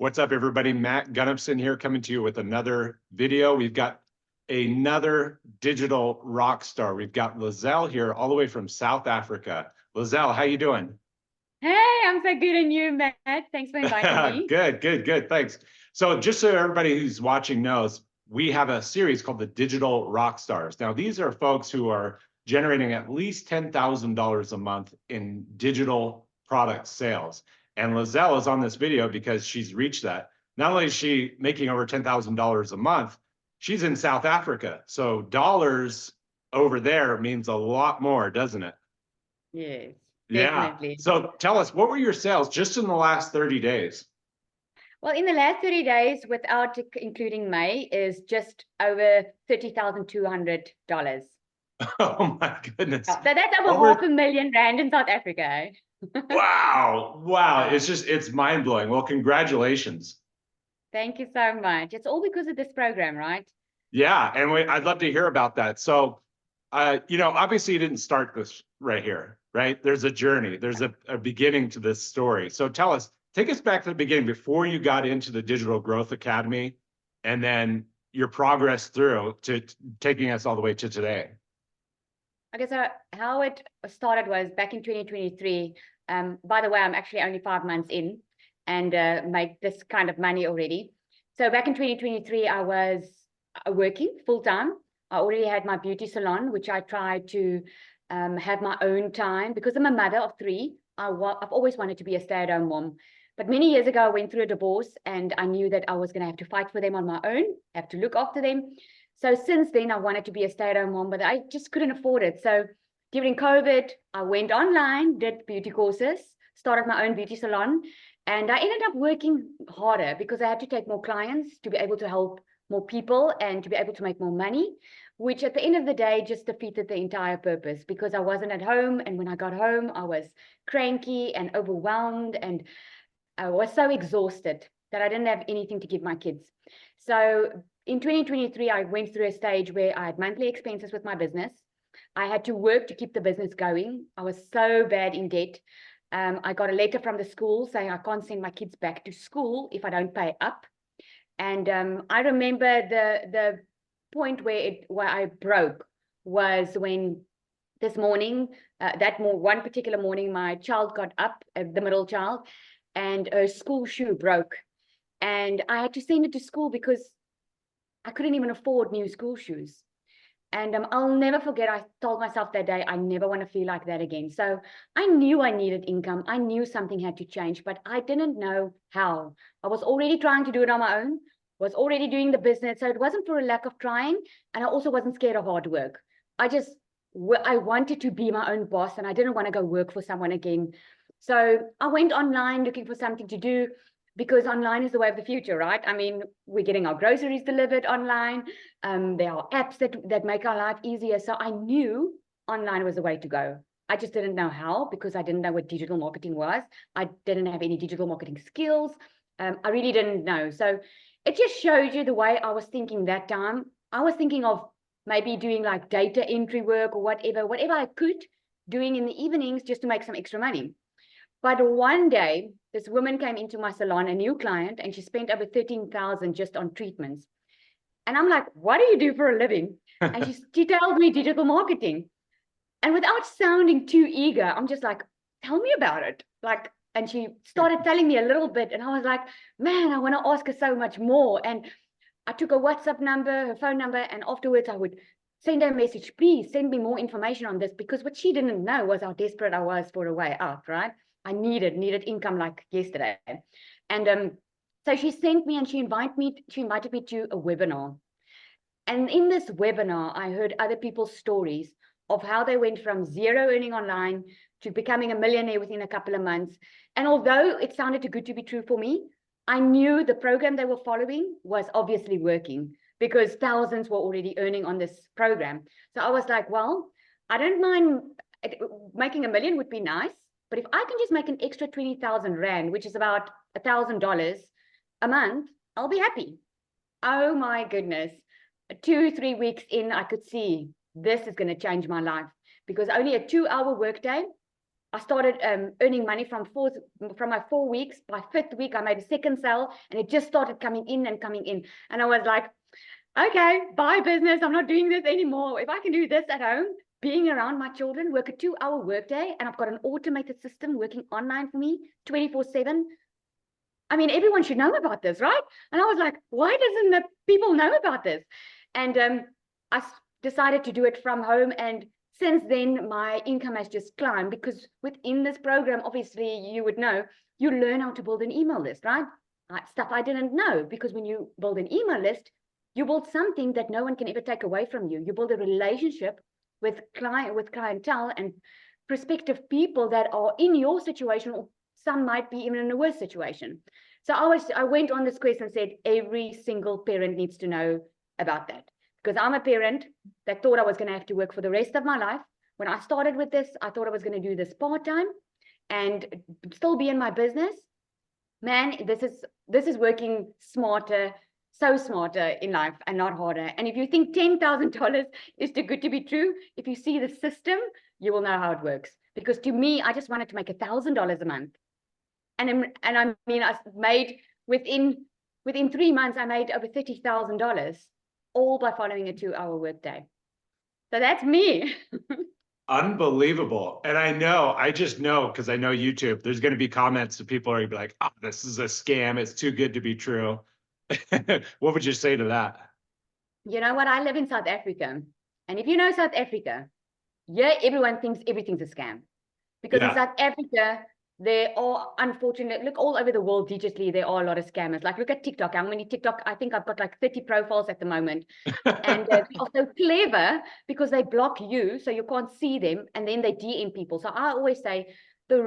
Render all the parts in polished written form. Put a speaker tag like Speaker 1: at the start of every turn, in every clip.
Speaker 1: What's up, everybody? Matt Gunnupson here, coming to you with another video. We've got another digital rock star. We've got Lizelle here, all the way from South Africa. Lizelle, how you doing?
Speaker 2: Hey, I'm so good, and you, Matt? Thanks for inviting me.
Speaker 1: Good. Thanks. So just so everybody who's watching knows, we have a series called the Digital Rock Stars. Now, these are folks who are generating at least $10,000 a month in digital product sales. And Lizelle is on this video because she's reached that. Not only is she making over $10,000 a month, she's in South Africa. So dollars over there means a lot more, doesn't it?
Speaker 2: Yes,
Speaker 1: Yeah.
Speaker 2: definitely.
Speaker 1: So tell us, what were your sales just in the last 30 days?
Speaker 2: Well, in the last 30 days, without including May, is just over $30,200.
Speaker 1: Oh my goodness.
Speaker 2: So that's over
Speaker 1: Over,
Speaker 2: R500,000 in South Africa. Eh?
Speaker 1: wow. It's mind-blowing. Well, congratulations.
Speaker 2: Thank you so much. It's all because of this program, right?
Speaker 1: Yeah, and I'd love to hear about that. So, obviously you didn't start this right here, right? There's a journey. There's a beginning to this story. So tell us, take us back to the beginning before you got into the Digital Growth Academy, and then your progress through to taking us all the way to today.
Speaker 2: Okay, so how it started was back in 2023. By the way, I'm actually only 5 months in and make this kind of money already. So back in 2023, I was working full time. I already had my beauty salon, which I tried to have my own time because I'm a mother of 3. I've always wanted to be a stay-at-home mom. But many years ago, I went through a divorce and I knew that I was going to have to fight for them on my own, have to look after them. So since then, I wanted to be a stay-at-home mom, but I just couldn't afford it. So during COVID, I went online, did beauty courses, started my own beauty salon, and I ended up working harder because I had to take more clients to be able to help more people and to be able to make more money, which at the end of the day just defeated the entire purpose because I wasn't at home. And when I got home, I was cranky and overwhelmed, and I was so exhausted that I didn't have anything to give my kids. So in 2023, I went through a stage where I had monthly expenses with my business. I had to work to keep the business going. I was so bad in debt. I got a letter from the school saying I can't send my kids back to school if I don't pay up. And I remember the point where I broke was when this morning, one particular morning, my child got up, the middle child, and her school shoe broke. And I had to send it to school because I couldn't even afford new school shoes. And I'll never forget, I told myself that day, I never want to feel like that again. So I knew I needed income. I knew something had to change, but I didn't know how. I was already trying to do it on my own, was already doing the business. So it wasn't for a lack of trying. And I also wasn't scared of hard work. I wanted to be my own boss and I didn't want to go work for someone again. So I went online looking for something to do because online is the way of the future, right? I mean, we're getting our groceries delivered online. There are apps that make our life easier. So I knew online was the way to go. I just didn't know how because I didn't know what digital marketing was. I didn't have any digital marketing skills. I really didn't know. So it just shows you the way I was thinking that time. I was thinking of maybe doing like data entry work or whatever I could, doing in the evenings just to make some extra money. But one day, this woman came into my salon, a new client, and she spent over 13,000 just on treatments. And I'm like, what do you do for a living? And she told me digital marketing. And without sounding too eager, I'm just like, tell me about it. And she started telling me a little bit. And I was like, man, I want to ask her so much more. And I took her WhatsApp number, her phone number, and afterwards I would send her a message, please send me more information on this, because what she didn't know was how desperate I was for a way out, right? I needed income like yesterday. And so she sent me and she invited me to a webinar. And in this webinar, I heard other people's stories of how they went from zero earning online to becoming a millionaire within a couple of months. And although it sounded too good to be true for me, I knew the program they were following was obviously working because thousands were already earning on this program. So I was like, well, I don't mind, making $1 million would be nice. But if I can just make an extra 20,000 Rand, which is about $1,000 a month, I'll be happy. Oh my goodness. 2-3 weeks in, I could see this is going to change my life because only a 2-hour workday, I started earning money from my 4 weeks. By 5th week, I made a second sale, and it just started coming in and coming in. And I was like, okay, bye business. I'm not doing this anymore. If I can do this at home, being around my children, work a 2-hour workday, and I've got an automated system working online for me 24/7. I mean, everyone should know about this, right? And I was like, why doesn't the people know about this? And decided to do it from home. And since then, my income has just climbed, because within this program, obviously, you would know, you learn how to build an email list, right? Stuff I didn't know, because when you build an email list, you build something that no one can ever take away from you. You build a relationship with clientele and prospective people that are in your situation, or some might be even in a worse situation. So I went on this quest and said, every single parent needs to know about that. Because I'm a parent that thought I was going to have to work for the rest of my life. When I started with this, I thought I was going to do this part-time and still be in my business. Man, this is working smarter, so smarter in life and not harder. And if you think $10,000 is too good to be true, if you see the system, you will know how it works. Because to me, I just wanted to make $1,000 a month. And I mean, I made within 3 months, I made over $30,000, all by following a 2-hour workday. So that's me.
Speaker 1: Unbelievable. And I just know, because I know YouTube, there's going to be comments that people are going to be like, oh, this is a scam. It's too good to be true. What would you say to that?
Speaker 2: You know what? I live in South Africa. And if you know South Africa, yeah, everyone thinks everything's a scam. Because in South Africa, there are, unfortunately, look all over the world digitally, there are a lot of scammers. Like, look at TikTok. How many TikTok? I think I've got like 30 profiles at the moment. And they're also clever because they block you so you can't see them, and then they DM people. So I always say the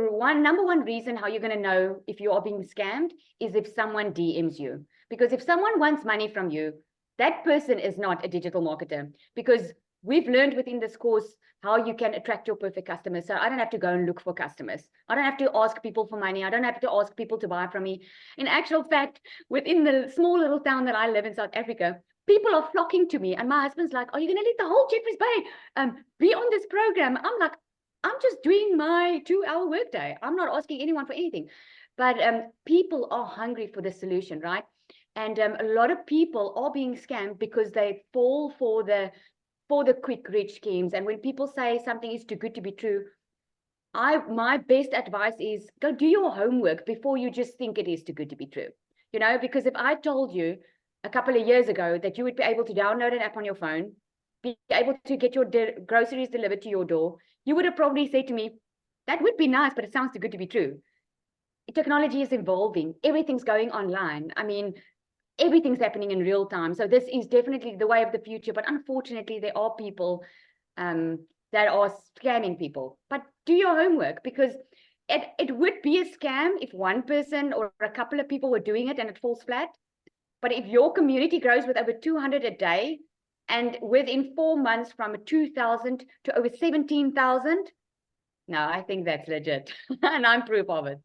Speaker 2: number one reason how you're going to know if you are being scammed is if someone DMs you. Because if someone wants money from you, that person is not a digital marketer. Because we've learned within this course how you can attract your perfect customers. So I don't have to go and look for customers. I don't have to ask people for money. I don't have to ask people to buy from me. In actual fact, within the small little town that I live in South Africa, people are flocking to me. And my husband's like, are you going to let the whole Jeffreys Bay be on this program? I'm like, I'm just doing my 2-hour workday. I'm not asking anyone for anything. But people are hungry for the solution, right? And a lot of people are being scammed because they fall for the quick rich schemes. And when people say something is too good to be true, my best advice is go do your homework before you just think it is too good to be true. You know, because if I told you a couple of years ago that you would be able to download an app on your phone, be able to get your groceries delivered to your door, you would have probably said to me, that would be nice, but it sounds too good to be true. Technology is evolving. Everything's going online. I mean, everything's happening in real time. So this is definitely the way of the future. But unfortunately, there are people that are scamming people. But do your homework, because it would be a scam if one person or a couple of people were doing it and it falls flat. But if your community grows with over 200 a day, and within 4 months from 2,000 to over 17,000, no, I think that's legit. And I'm proof of it.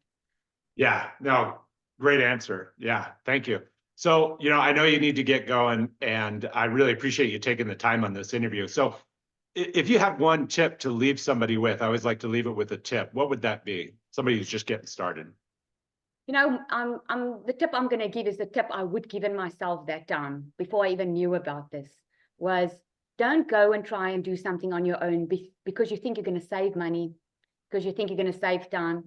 Speaker 1: Yeah, no, great answer. Yeah, thank you. So, I know you need to get going, and I really appreciate you taking the time on this interview. So if you have one tip to leave somebody with, I always like to leave it with a tip. What would that be? Somebody who's just getting started.
Speaker 2: The tip I'm going to give is the tip I would given myself that time before I even knew about this, was don't go and try and do something on your own because you think you're going to save money, because you think you're going to save time.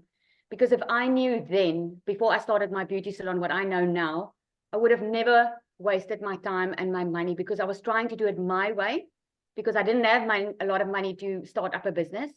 Speaker 2: Because if I knew then, before I started my beauty salon, what I know now, I would have never wasted my time and my money, because I was trying to do it my way, because I didn't have a lot of money to start up a business.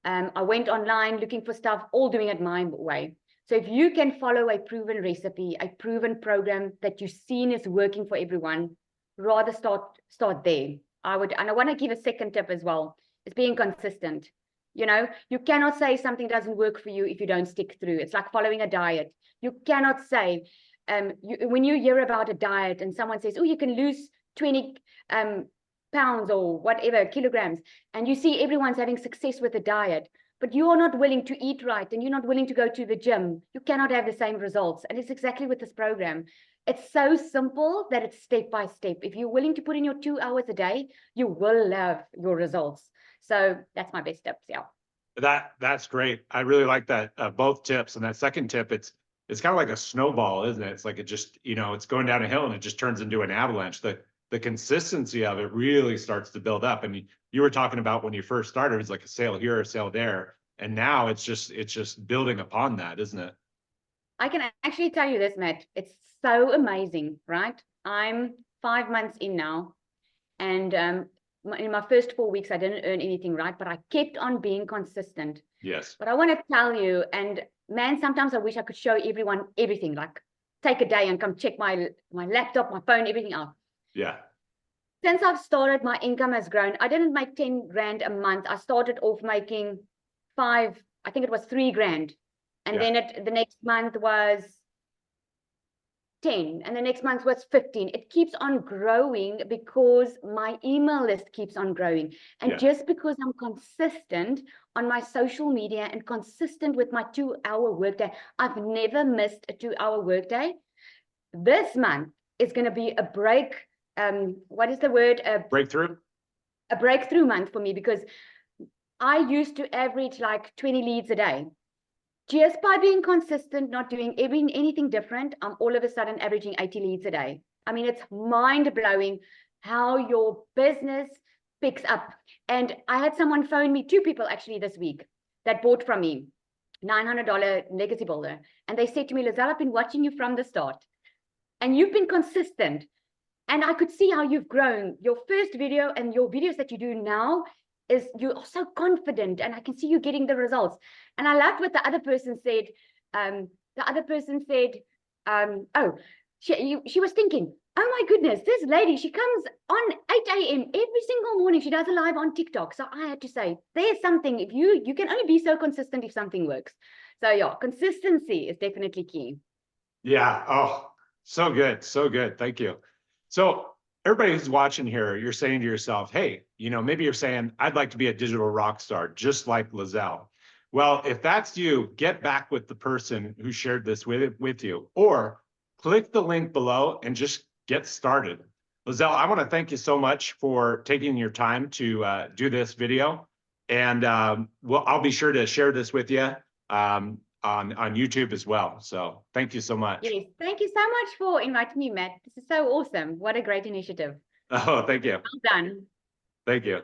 Speaker 2: I went online looking for stuff, all doing it my way. So if you can follow a proven recipe, a proven program that you've seen is working for everyone, rather start there. And I want to give a second tip as well, is being consistent. You cannot say something doesn't work for you if you don't stick through. It's like following a diet. You cannot say, when you hear about a diet and someone says, oh, you can lose 20 pounds or whatever, kilograms, and you see everyone's having success with a diet, but you are not willing to eat right and you're not willing to go to the gym, you cannot have the same results. And it's exactly with this program. It's so simple that it's step by step. If you're willing to put in your 2 hours a day, you will have your results. So that's my best tips. Yeah.
Speaker 1: That's great. I really like that, both tips. And that second tip, it's kind of like a snowball, isn't it? It's like it just, it's going down a hill and it just turns into an avalanche. The consistency of it really starts to build up. And you were talking about when you first started, it was like a sale here, a sale there. And now it's just building upon that, isn't it?
Speaker 2: I can actually tell you this, Matt. It's so amazing, right? I'm 5 months in now, and in my first 4 weeks, I didn't earn anything, right? But I kept on being consistent.
Speaker 1: Yes.
Speaker 2: But I want to tell you, and man, sometimes I wish I could show everyone everything, like take a day and come check my laptop, my phone, everything out.
Speaker 1: Yeah.
Speaker 2: Since I've started, my income has grown. I didn't make 10 grand a month. I started off making I think it was 3 grand. And
Speaker 1: Yeah.
Speaker 2: then the next month was 10, and the next month was 15. It keeps on growing because my email list keeps on growing. And
Speaker 1: Yeah.
Speaker 2: just because I'm consistent on my social media and consistent with my 2-hour workday, I've never missed a 2-hour workday. This month is going to be a break. What is the word?
Speaker 1: Breakthrough.
Speaker 2: A breakthrough month for me, because I used to average like 20 leads a day. Just by being consistent, not doing anything different, I'm all of a sudden averaging 80 leads a day. I mean, it's mind-blowing how your business picks up. And I had someone phone me, 2 people actually this week, that bought from me, $900 legacy builder. And they said to me, Lizelle, I've been watching you from the start, and you've been consistent. And I could see how you've grown. Your first video and your videos that you do now is you're so confident, and I can see you getting the results. And I loved what the other person said. The other person said, oh, she was thinking, oh my goodness, this lady, she comes on 8 a.m. every single morning. She does a live on TikTok. So I had to say, there's something, if you can only be so consistent if something works. So yeah, consistency is definitely key.
Speaker 1: Yeah. Oh, so good. So good. Thank you. So everybody who's watching here, you're saying to yourself, hey, maybe you're saying, I'd like to be a digital rock star, just like Lizelle. Well, if that's you, get back with the person who shared this with you, or click the link below and just get started. Lizelle, I want to thank you so much for taking your time to do this video. And I'll be sure to share this with you on YouTube as well. So thank you so much.
Speaker 2: Yes, thank you so much for inviting me, Matt. This is so awesome. What a great initiative.
Speaker 1: Oh, thank you.
Speaker 2: Well done.
Speaker 1: Thank you.